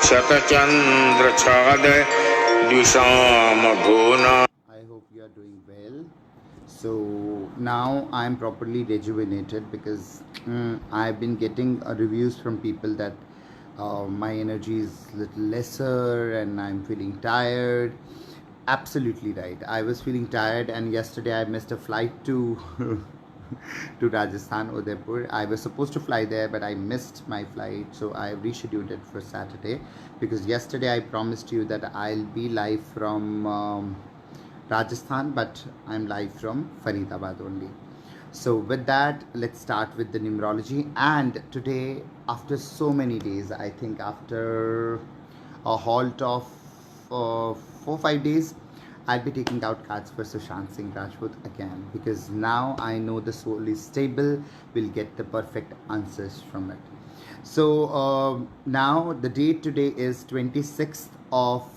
शतचंद्रछाद द्विषामभूना. I hope you are doing well. So now I'm properly rejuvenated because I've been getting reviews from people that my energy is little lesser and I'm feeling tired. Absolutely right. I was feeling tired, and yesterday I missed a flight to to Rajasthan, Udaipur. I was supposed to fly there, but I missed my flight, so I rescheduled it for Saturday because yesterday I promised you that I'll be live from Rajasthan, but I'm live from Faridabad only. So with that, let's start with the numerology. And today, after so many days, I think after a halt of 4-5 days, I'll be taking out cards for Sushant Singh Rajput again, because now I know the soul is stable. We'll get the perfect answers from it. So now the date today is 26th of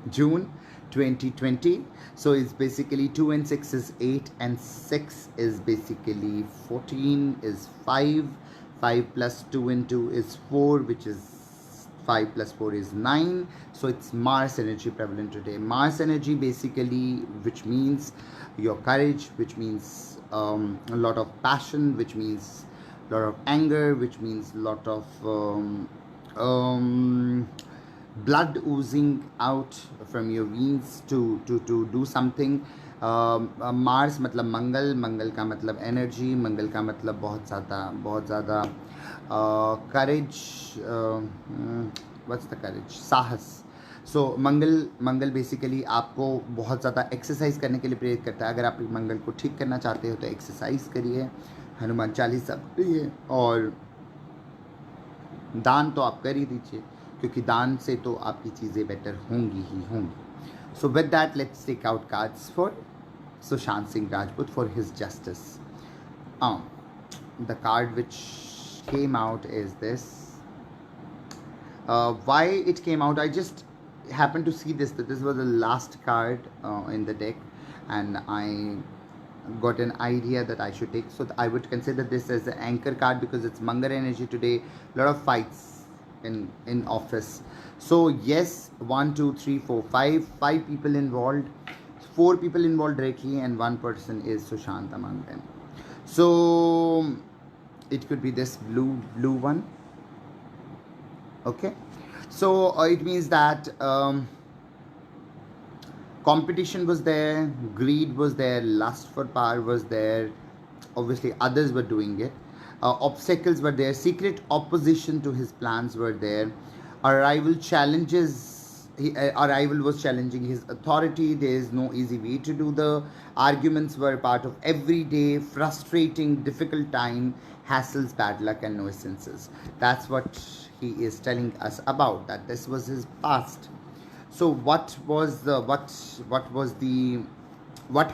June 2020. So it's basically 2 and 6 is 8, and 6 is basically 14 is 5. 5 plus 2 and 2 is 4, which is 5 plus 4 is 9. So it's Mars energy prevalent today. Mars energy basically, which means your courage, which means a lot of passion, which means a lot of anger, which means a lot of blood oozing out from your veins to do something. Mars मतलब मंगल, मंगल का मतलब energy, मंगल का मतलब बहुत ज़्यादा करेज. What's the courage? साहस. सो मंगल basically आपको बहुत ज़्यादा एक्सरसाइज करने के लिए प्रेरित करता है. अगर आप मंगल को ठीक करना चाहते हो तो एक्सरसाइज करिए, हनुमान चालीसा पढ़िए, और दान तो आप कर ही दीजिए, क्योंकि दान से तो आपकी चीज़ें बेटर होंगी ही होंगी. So with that let's take out cards for Sushant Singh Rajput for his justice. The card which came out is this. Why it came out, I just happened to see this, that this was the last card in the deck, and I got an idea that I should take. So I would consider this as an anchor card because it's Mangal energy today. A lot of fights in office. So yes, 1 2 3 4 5 people involved. 4 people involved directly, and 1 person is Sushant among them. So it could be this blue one. Okay, so it means that competition was there, greed was there, lust for power was there. Obviously others were doing it. Obstacles were there, secret opposition to his plans were there. Arrival challenges. Arrival was challenging his authority. There is no easy way to do. The arguments were part of everyday frustrating difficult time, hassles, bad luck, and nuisances. That's what he is telling us about, that this was his past. So what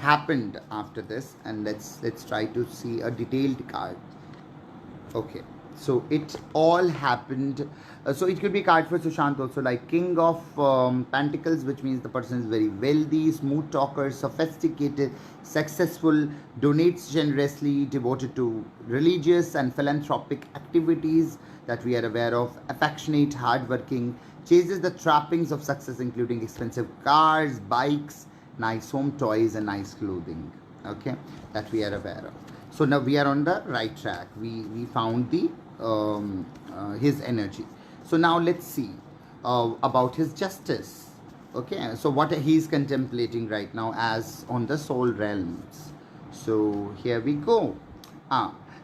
happened after this, and let's try to see a detailed card. Okay, so it all happened. So it could be card for Sushant also, like King of Pentacles, which means the person is very wealthy, smooth talker, sophisticated, successful, donates generously, devoted to religious and philanthropic activities that we are aware of, affectionate, hardworking, chases the trappings of success, including expensive cars, bikes, nice home toys, and nice clothing. Okay, that we are aware of. So now we are on the right track. We found the his energy. So now let's see about his justice. Okay, so what he is contemplating right now as on the soul realms. So here we go.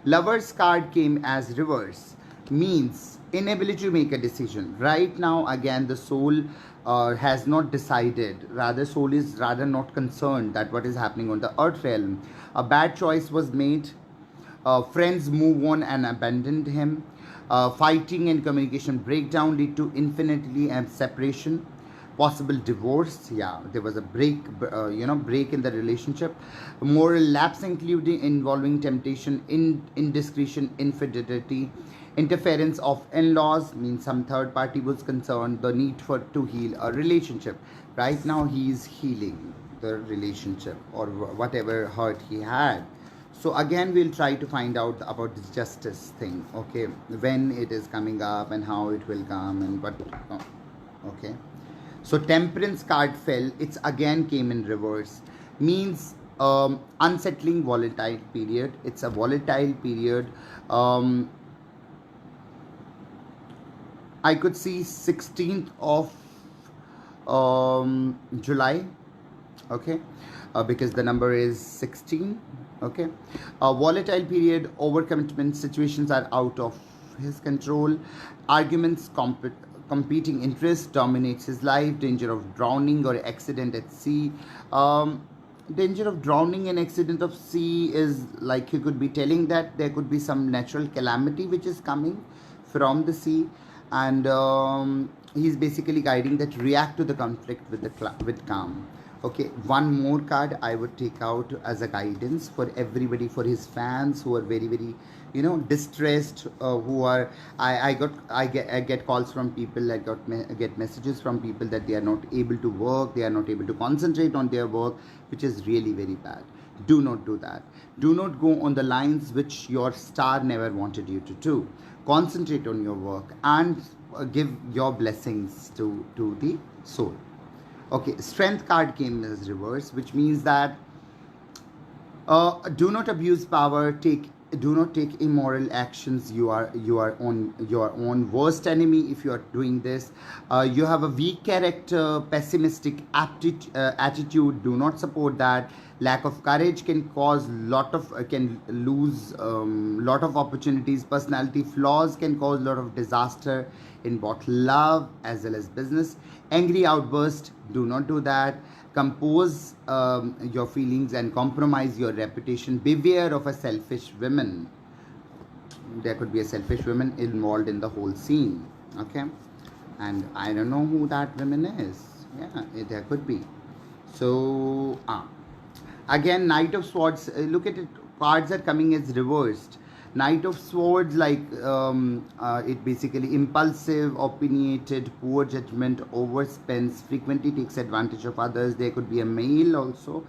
Lover's card came as reverse, means inability to make a decision. Right now, again, the soul has not decided. Rather, soul is rather not concerned that what is happening on the earth realm. A bad choice was made. Friends move on and abandoned him. Fighting and communication breakdown lead to infinitely and separation. Possible divorce. Yeah, there was a break in the relationship. Moral lapse, including involving temptation, indiscretion, infidelity, interference of in-laws, means some third party was concerned. The need to heal a relationship. Right now he is healing the relationship or whatever hurt he had. So again, we'll try to find out about this justice thing, okay? When it is coming up and how it will come and what, oh, okay? So temperance card fell, it's again came in reverse. Means unsettling volatile period. It's a volatile period. I could see 16th of July, okay, because the number is 16, okay. A volatile period, overcommitment, situations are out of his control, arguments, competing interests dominates his life, danger of drowning or accident at sea. Danger of drowning and accident of sea is like he could be telling that there could be some natural calamity which is coming from the sea, and he's basically guiding that react to the conflict with with calm. Okay, one more card I would take out as a guidance for everybody, for his fans who are very very, you know, distressed, who are I get calls from people, get messages from people that they are not able to work, they are not able to concentrate on their work, which is really very bad. Do not do that. Do not go on the lines which your star never wanted you to do. Concentrate on your work and give your blessings to the soul. Okay, strength card came as reverse, which means that do not abuse power, do not take immoral actions. You are on your own worst enemy if you are doing this. You have a weak character, pessimistic attitude. Do not support that. Lack of courage can cause can lose lot of opportunities. Personality flaws can cause a lot of disaster in both love as well as business. Angry outburst, do not do that. Compose your feelings and compromise your reputation. Beware of a selfish woman. There could be a selfish woman involved in the whole scene, okay? And I don't know who that woman is. Yeah, there could be. So again, Knight of Swords, look at it, cards are coming as reversed. Knight of Swords, like it basically impulsive, opinionated, poor judgment, overspends, frequently takes advantage of others. There could be a male also.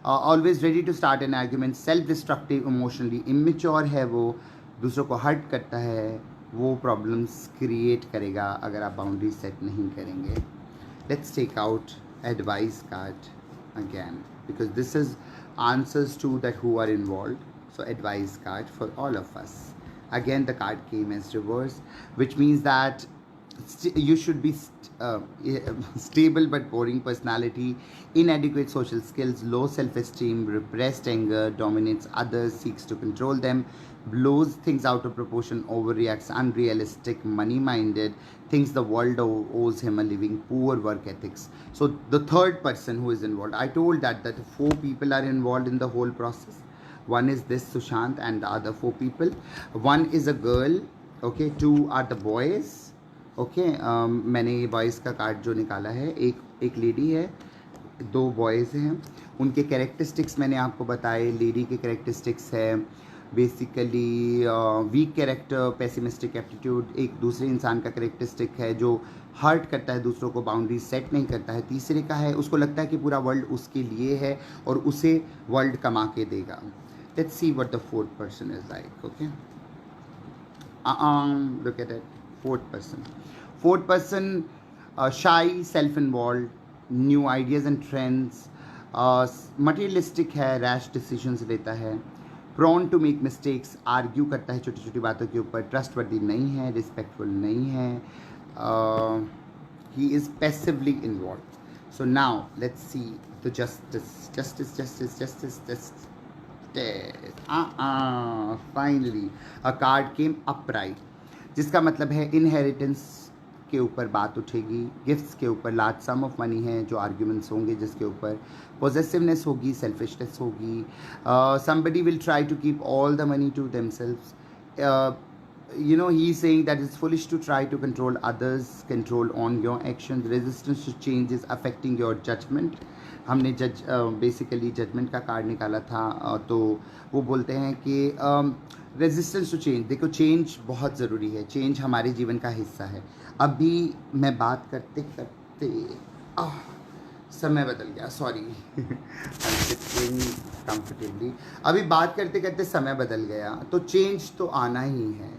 Always ready to start an argument, self-destructive, emotionally immature है वो, दूसरों को hurt करता है, वो problems create करेगा अगर आप boundaries set नहीं करेंगे. Let's take out advice card again, because this is answers to that who are involved. So advice card for all of us. Again, the card came as reverse, which means that you should be stable but boring personality, inadequate social skills, low self-esteem, repressed anger, dominates others, seeks to control them, blows things out of proportion, overreacts, unrealistic, money-minded, thinks the world owes him a living, poor work ethics. So the third person who is involved, I told that 4 people are involved in the whole process. One is this Sushant and the other 4 people. One is a girl, okay. 2 are the boys, okay. मैंने ये boys का card जो निकाला है, एक lady है, 2 boys हैं. उनके कैरेक्टरिस्टिक्स मैंने आपको बताए. लेडी के कैरेक्टरिस्टिक्स है basically weak character, pessimistic aptitude. एक दूसरे इंसान का कैरेक्टरिस्टिक है जो हर्ट करता है, दूसरों को बाउंड्री सेट नहीं करता है. तीसरे का है उसको लगता है कि पूरा वर्ल्ड उसके लिए है और उसे वर्ल्ड कमा के देगा. Let's see what the 4th person is like, okay? Look at it. 4th person. 4th person, shy, self-involved, new ideas and trends, materialistic है, rash decisions लेता है, prone to make mistakes, argue करता है छोटी छोटी बातों के ऊपर, trustworthy नहीं है, respectful नहीं है, he is passively involved. So now let's see the justice. Finally a card came upright, जिसका मतलब है इनहेरिटेंस के ऊपर बात उठेगी, गिफ्ट्स के ऊपर लार्ज सम ऑफ मनी है जो आर्ग्यूमेंट्स होंगे, जिसके ऊपर पोजेसिवनेस होगी, सेल्फिशनेस होगी. somebody will try to keep all the money to themselves. You know, he is saying that it's foolish to try to control others, control on your actions. Resistance to change is affecting your judgment. हमने basically judgement का card निकाला था, तो वो बोलते हैं कि resistance to change. देखो, चेंज बहुत ज़रूरी है, चेंज हमारे जीवन का हिस्सा है. अभी मैं बात करते करते समय बदल गया, सॉरी। कंफर्टेबली अभी बात करते करते समय बदल गया, तो चेंज तो आना ही है।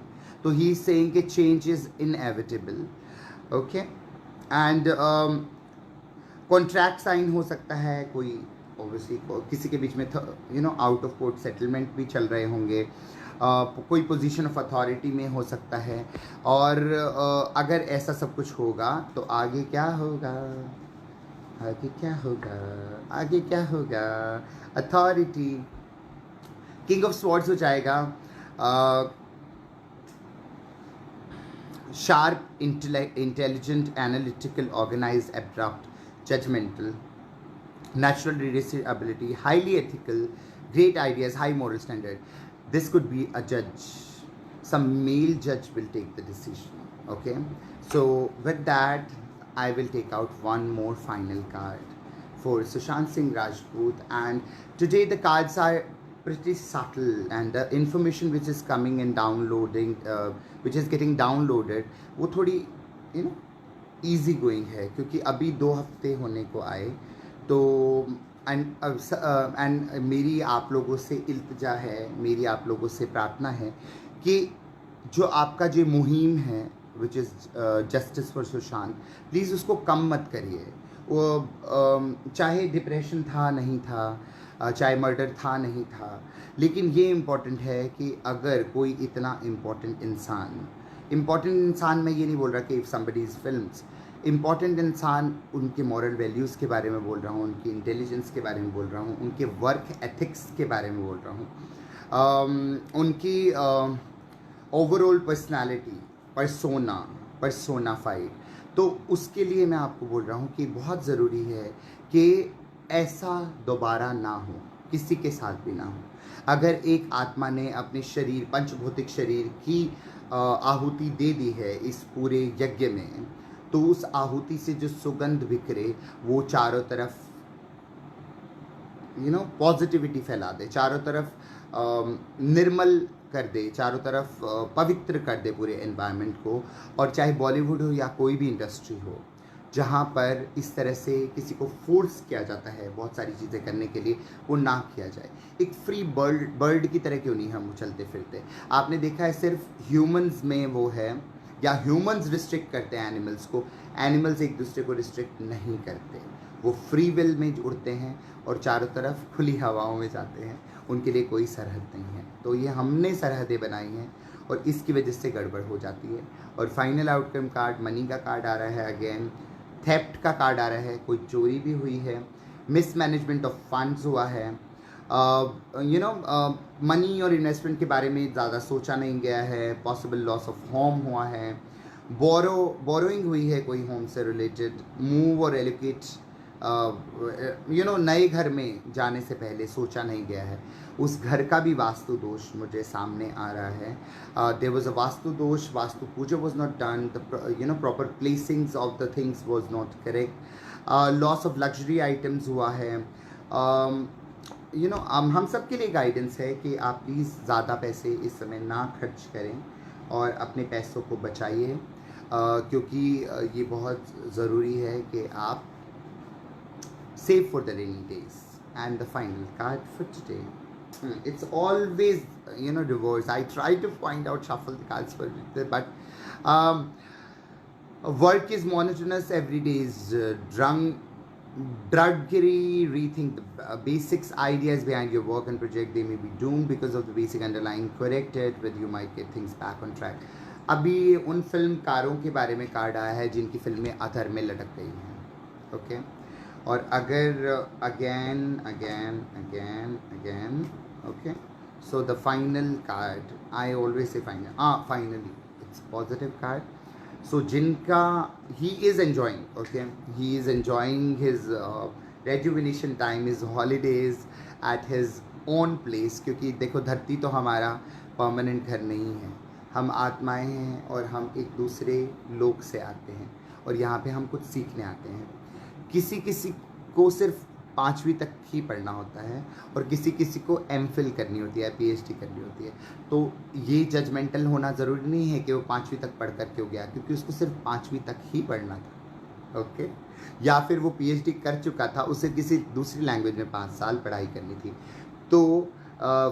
तो ही इज सेइंग कि change is inevitable, okay. And contract sign हो सकता है, कोई ऑब्वियसली किसी के बीच में आउट ऑफ कोर्ट सेटलमेंट भी चल रहे होंगे, कोई पोजीशन ऑफ अथॉरिटी में हो सकता है। और अगर ऐसा सब कुछ होगा तो आगे क्या होगा, आगे क्या होगा, आगे क्या होगा? अथॉरिटी, किंग ऑफ स्वॉर्ड्स हो जाएगा, sharp, intelligent, analytical, organised, abrupt, judgmental, natural leadership ability, highly ethical, great ideas, high moral standard. This could be a judge. Some male judge will take the decision. Okay. So with that, I will take out one more final card for Sushant Singh Rajput. And today the cards are pretty subtle, and the information which is coming and downloading, which is getting downloaded, वो थोड़ी easy going है, क्योंकि अभी 2 हफ्ते होने को आए। तो एंड मेरी आप लोगों से इल्तिजा है, मेरी आप लोगों से प्रार्थना है कि जो आपका जो मुहिम है which is justice for Sushant, please उसको कम मत करिए। वो चाहे डिप्रेशन था नहीं था, चाहे मर्डर था नहीं था, लेकिन ये इम्पॉर्टेंट है कि अगर कोई इतना इम्पॉर्टेंट इंसान, मैं ये नहीं बोल रहा कि if somebody is films, important इंसान, उनके मॉरल वैल्यूज़ के बारे में बोल रहा हूँ, उनकी इंटेलिजेंस के बारे में बोल रहा हूँ, उनके वर्क एथिक्स के बारे में बोल रहा हूँ, उनकी ओवरऑल पर्सनालिटी, पर्सोनाफाइड। तो उसके लिए मैं आपको बोल रहा हूँ कि बहुत ज़रूरी है कि ऐसा दोबारा ना हो, किसी के साथ भी ना हो। अगर एक आत्मा ने अपने शरीर, पंचभौतिक शरीर की आहुति दे दी है इस पूरे यज्ञ में, तो उस आहुति से जो सुगंध बिखरे वो चारों तरफ पॉजिटिविटी फैला दे, चारों तरफ निर्मल कर दे, चारों तरफ पवित्र कर दे पूरे एनवायरनमेंट को। और चाहे बॉलीवुड हो या कोई भी इंडस्ट्री हो, जहाँ पर इस तरह से किसी को फोर्स किया जाता है बहुत सारी चीज़ें करने के लिए, वो ना किया जाए। एक फ्री बर्ड की तरह क्यों नहीं हम चलते फिरते? आपने देखा है सिर्फ ह्यूमंस में वो है, या ह्यूमंस रिस्ट्रिक्ट करते हैं एनिमल्स को, एनिमल्स एक दूसरे को रिस्ट्रिक्ट नहीं करते। वो फ्री विल में उड़ते हैं और चारों तरफ खुली हवाओं में जाते हैं, उनके लिए कोई सरहद नहीं है। तो ये हमने सरहदें बनाई हैं और इसकी वजह से गड़बड़ हो जाती है। और फाइनल आउटकम कार्ड, मनी का कार्ड आ रहा है, अगेन थेफ्ट का कार्ड आ रहा है, कोई चोरी भी हुई है, मिसमैनेजमेंट ऑफ फंड्स हुआ है, मनी और इन्वेस्टमेंट के बारे में ज़्यादा सोचा नहीं गया है, पॉसिबल लॉस ऑफ होम हुआ है, बोरोइंग हुई है कोई होम से रिलेटेड, मूव और एलोकेट, नए घर में जाने से पहले सोचा नहीं गया है, उस घर का भी वास्तु दोष मुझे सामने आ रहा है। There was a vastu dosh, vastu puja was not done, the proper placings of the things was not correct, loss of luxury items हुआ है। हम सब के लिए गाइडेंस है कि आप प्लीज़ ज़्यादा पैसे इस समय ना खर्च करें और अपने पैसों को बचाइए, क्योंकि ये बहुत ज़रूरी है कि आप save for the rainy days. And the final card for today, it's always reverse. I try to find out, shuffle the cards for it, but work is monotonous, every day is drudgery. Rethink the basics, ideas behind your work and project, they may be doomed because of the basic underlying. Correct it with, you might get things back on track. अभी उन फिल्मकारों के बारे में card आया है जिनकी फिल्में अधर में लटक गई हैं, ओके। और अगर again okay, so the final card, I always say finally it's positive card. So जिनका he is enjoying, okay, he is enjoying his rejuvenation time, his holidays at his own place, क्योंकि देखो धरती तो हमारा permanent घर नहीं है, हम आत्माएं हैं और हम एक दूसरे लोक से आते हैं और यहाँ पे हम कुछ सीखने आते हैं। किसी किसी को सिर्फ 5वीं तक ही पढ़ना होता है और किसी किसी को एमफिल करनी होती है, पीएचडी करनी होती है। तो ये जजमेंटल होना ज़रूरी नहीं है कि वो 5वीं तक पढ़ कर क्यों गया, क्योंकि उसको सिर्फ 5वीं तक ही पढ़ना था, ओके, या फिर वो पीएचडी कर चुका था, उसे किसी दूसरी लैंग्वेज में 5 साल पढ़ाई करनी थी। तो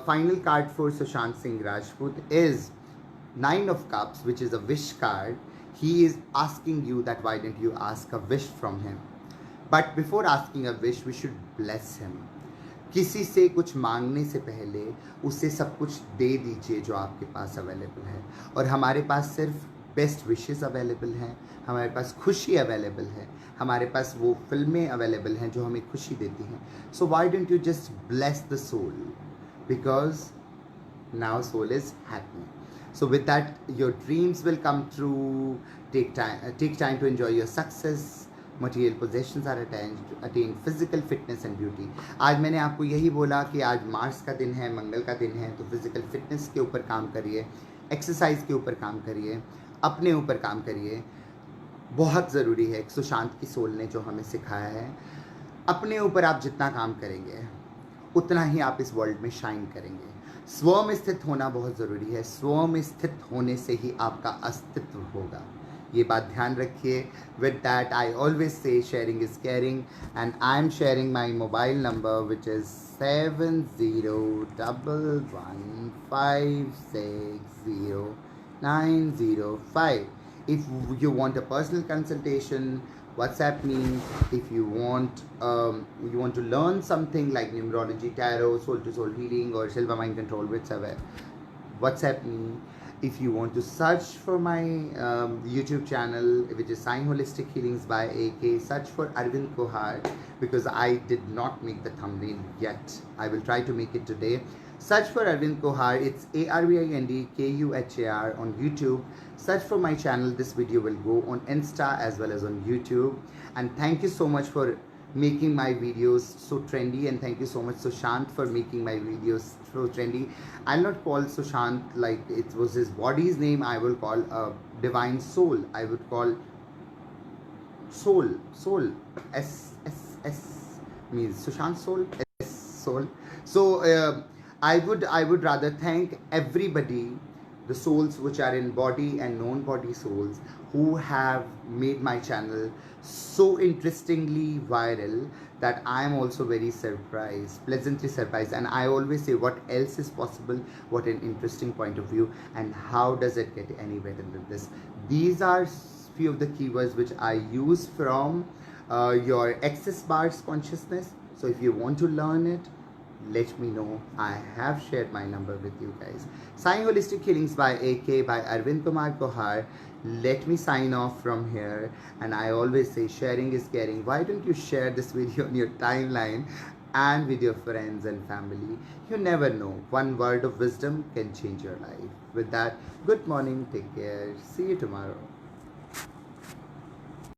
final card for Sushant Singh Rajput is 9 of Cups, which is a wish card. He is asking you that why didn't you ask a wish from him? But before asking a wish, we should bless him. किसी से कुछ मांगने से पहले उसे सब कुछ दे दीजिए जो आपके पास अवेलेबल है। और हमारे पास सिर्फ बेस्ट विशेस अवेलेबल हैं, हमारे पास खुशी अवेलेबल है, हमारे पास वो फिल्में अवेलेबल हैं जो हमें खुशी देती हैं। So why don't you just bless the soul, because now soul is happy. So with that, your dreams will come true. Take time to enjoy your success. Material possessions are attain physical fitness and beauty. आज मैंने आपको यही बोला कि आज Mars का दिन है, मंगल का दिन है, तो फिजिकल फिटनेस के ऊपर काम करिए, एक्सरसाइज के ऊपर काम करिए, अपने ऊपर काम करिए। बहुत ज़रूरी है, सुशांत की सोल ने जो हमें सिखाया है, अपने ऊपर आप जितना काम करेंगे उतना ही आप इस वर्ल्ड में शाइन करेंगे। स्व में स्थित होना बहुत ज़रूरी है, स्व में स्थित होने से ही आपका अस्तित्व होगा, ये बात ध्यान रखिए। विद दैट आई ऑलवेज से sharing is caring, and I am sharing my mobile number which is 7011560905। If you want a personal consultation, WhatsApp me. If you want to learn something like numerology, tarot, soul to soul healing, or silver mind control, whichever, WhatsApp me. If you want to search for my YouTube channel, which is Sai Holistic Healings by AK, search for Arvind Kohar, because I did not make the thumbnail yet. I will try to make it today. Search for Arvind Kohar. It's ARVIND KUHAR on YouTube. Search for my channel. This video will go on Insta as well as on YouTube. And thank you so much for making my videos so trendy, and thank you so much Sushant for making my videos so trendy. I'll not call Sushant like it was his body's name. I will call divine soul. I would call soul S means Sushant soul, S soul. So I would rather thank everybody, the souls which are in body and non-body souls, who have made my channel so interestingly viral that I am also very surprised, pleasantly surprised. And I always say, what else is possible? What an interesting point of view, and how does it get any better than this? These are few of the keywords which I use from your Access Bars consciousness. So if you want to learn it, let me know. I have shared my number with you guys. Sai Holistic Healings by AK by Arvind Kumar Kohar. Let me sign off from here, and I always say sharing is caring. Why don't you share this video on your timeline and with your friends and family? You never know, one word of wisdom can change your life. With that, good morning, take care, see you tomorrow.